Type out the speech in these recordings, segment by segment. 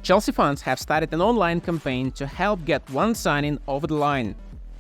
Chelsea fans have started an online campaign to help get one signing over the line.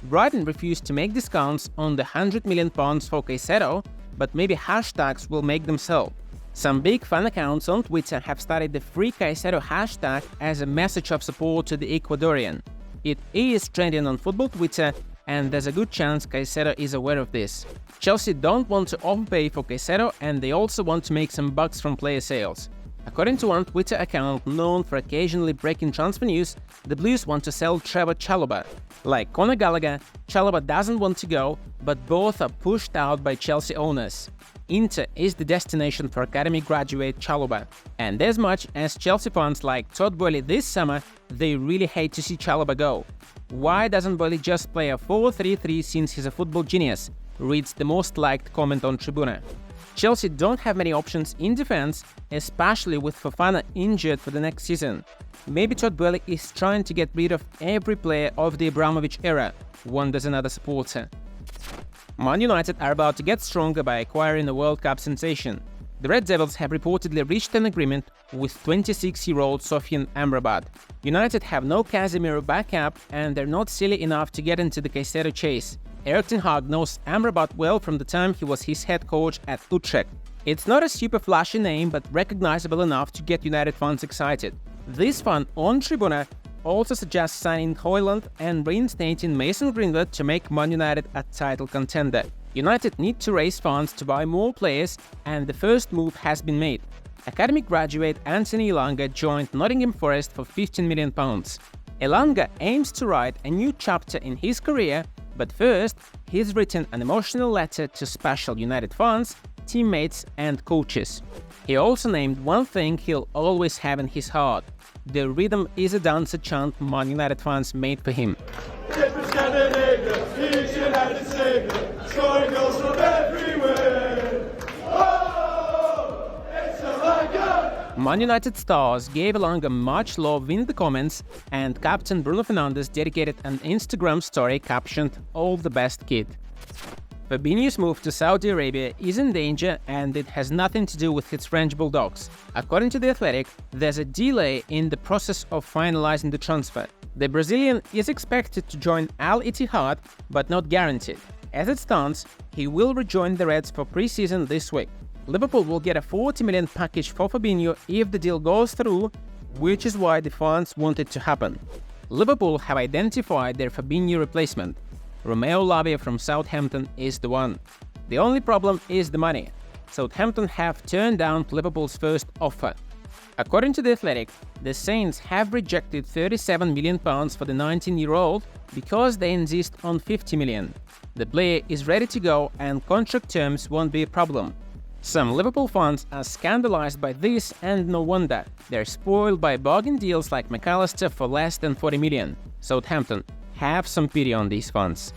Brighton refused to make discounts on the £100 million for Caicedo, but maybe hashtags will make them sell. Some big fan accounts on Twitter have started the free Caicedo hashtag as a message of support to the Ecuadorian. It is trending on football Twitter, and there's a good chance Caicedo is aware of this. Chelsea don't want to overpay for Caicedo, and they also want to make some bucks from player sales. According to one Twitter account known for occasionally breaking transfer news, the Blues want to sell Trevor Chalobah. Like Conor Gallagher, Chalobah doesn't want to go, but both are pushed out by Chelsea owners. Inter is the destination for academy graduate Chalobah, and as much as Chelsea fans like Todd Boehly this summer, they really hate to see Chalobah go. Why doesn't Boehly just play a 4-3-3 since he's a football genius? Reads the most liked comment on TRIBUNA. Chelsea don't have many options in defense, especially with Fofana injured for the next season. Maybe Todd Boehly is trying to get rid of every player of the Abramovich era, wonders another supporter. Man United are about to get stronger by acquiring a World Cup sensation. The Red Devils have reportedly reached an agreement with 26-year-old Sofyan Amrabat. United have no Casemiro backup, and they're not silly enough to get into the Caicedo chase. Erik Ten Hag knows Amrabat well from the time he was his head coach at Utrecht. It's not a super flashy name, but recognizable enough to get United fans excited. This fan on TRIBUNA also suggests signing Højlund and reinstating Mason Greenwood to make Man United a title contender. United need to raise funds to buy more players, and the first move has been made. Academy graduate Anthony Elanga joined Nottingham Forest for £15 million. Elanga aims to write a new chapter in his career, but first, he's written an emotional letter to special United fans, teammates and coaches. He also named one thing he'll always have in his heart: the rhythm is a dancer chant Man United fans made for him. Scoring goals from everywhere. Oh, it's Elanga. Man United stars gave Elanga much love in the comments, and captain Bruno Fernandes dedicated an Instagram story captioned "All the best, kid." Fabinho's move to Saudi Arabia is in danger, and it has nothing to do with his French Bulldogs. According to The Athletic, there's a delay in the process of finalizing the transfer. The Brazilian is expected to join Al Ittihad, but not guaranteed. As it stands, he will rejoin the Reds for pre-season this week. Liverpool will get a £40 million package for Fabinho if the deal goes through, which is why the fans want it to happen. Liverpool have identified their Fabinho replacement. Romeo Lavia from Southampton is the one. The only problem is the money. Southampton have turned down Liverpool's first offer. According to The Athletic, the Saints have rejected £37 million for the 19-year-old because they insist on £50 million. The player is ready to go, and contract terms won't be a problem. Some Liverpool fans are scandalized by this, and no wonder. They're spoiled by bargain deals like McAllister for less than £40 million. Southampton, have some pity on these fans.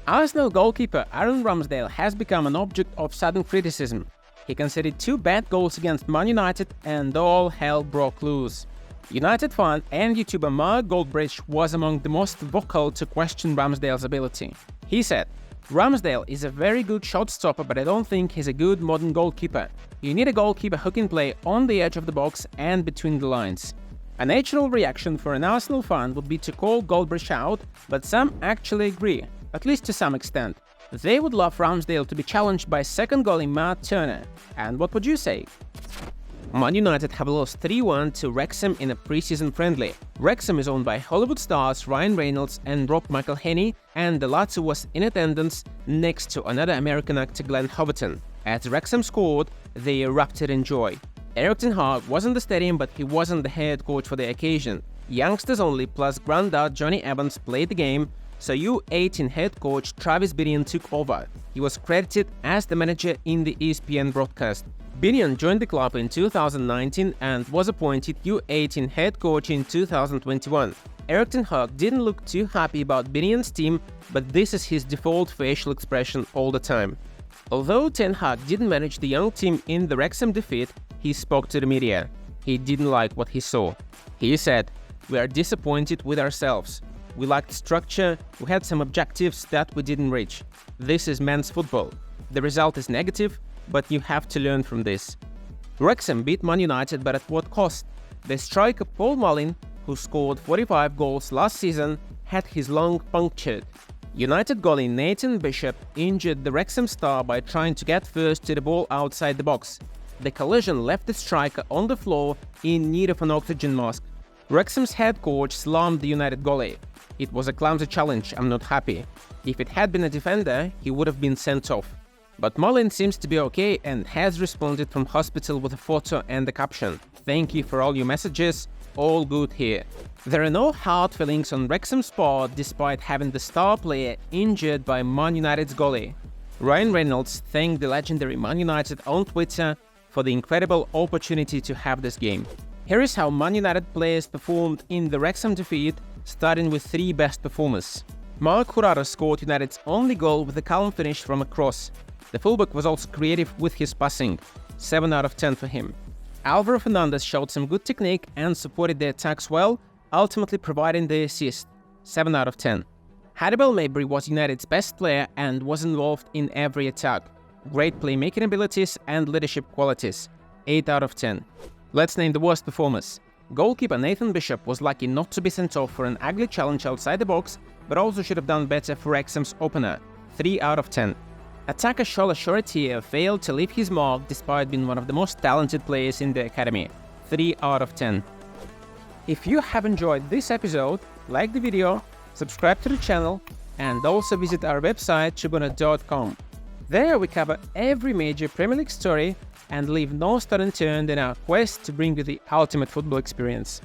Arsenal goalkeeper Aaron Ramsdale has become an object of sudden criticism. He conceded 2 bad goals against Man United, and all hell broke loose. United fan and YouTuber Mark Goldbridge was among the most vocal to question Ramsdale's ability. He said, "Ramsdale is a very good shot stopper, but I don't think he's a good modern goalkeeper. You need a goalkeeper who can play on the edge of the box and between the lines." A natural reaction for an Arsenal fan would be to call Goldbridge out, but some actually agree, at least to some extent. They would love Ramsdale to be challenged by second goalie Matt Turner. And what would you say? Man United have lost 3-1 to Wrexham in a pre-season friendly. Wrexham is owned by Hollywood stars Ryan Reynolds and Rob McElhenney, and the latter was in attendance next to another American actor Glenn Howerton. As Wrexham scored, they erupted in joy. Erik Ten Hag was in the stadium, but he wasn't the head coach for the occasion. Youngsters only plus granddad Johnny Evans played the game, so U18 head coach Travis Binnion took over. He was credited as the manager in the ESPN broadcast. Binnion joined the club in 2019 and was appointed U18 head coach in 2021. Erik Ten Hag didn't look too happy about Binnion's team, but this is his default facial expression all the time. Although Ten Hag didn't manage the young team in the Wrexham defeat, he spoke to the media. He didn't like what he saw. He said, "We are disappointed with ourselves. We lacked structure, we had some objectives that we didn't reach. This is men's football. The result is negative, but you have to learn from this." Wrexham beat Man United, but at what cost? The striker Paul Mullin, who scored 45 goals last season, had his lung punctured. United goalie Nathan Bishop injured the Wrexham star by trying to get first to the ball outside the box. The collision left the striker on the floor in need of an oxygen mask. Wrexham's head coach slammed the United goalie. "It was a clumsy challenge, I'm not happy. If it had been a defender, he would have been sent off." But Mullin seems to be okay and has responded from hospital with a photo and a caption. "Thank you for all your messages, all good here." There are no hard feelings on Wrexham's part despite having the star player injured by Man United's goalie. Ryan Reynolds thanked the legendary Man United on Twitter for the incredible opportunity to have this game. Here is how Man United players performed in the Wrexham defeat, starting with 3 best performers. Mark Jurado scored United's only goal with a calm finish from a cross. The fullback was also creative with his passing, 7 out of 10 for him. Aaron Fernandez showed some good technique and supported the attacks well, ultimately providing the assist, 7 out of 10. Mejbri was United's best player and was involved in every attack. Great playmaking abilities and leadership qualities, 8 out of 10. Let's name the worst performers. Goalkeeper Nathan Bishop was lucky not to be sent off for an ugly challenge outside the box, but also should have done better for Wrexham's opener, 3 out of 10. Attacker Shoretire failed to leave his mark despite being one of the most talented players in the academy, 3 out of 10. If you have enjoyed this episode, like the video, subscribe to the channel, and also visit our website TRIBUNA.com. There we cover every major Premier League story and leave no stone unturned in our quest to bring you the ultimate football experience.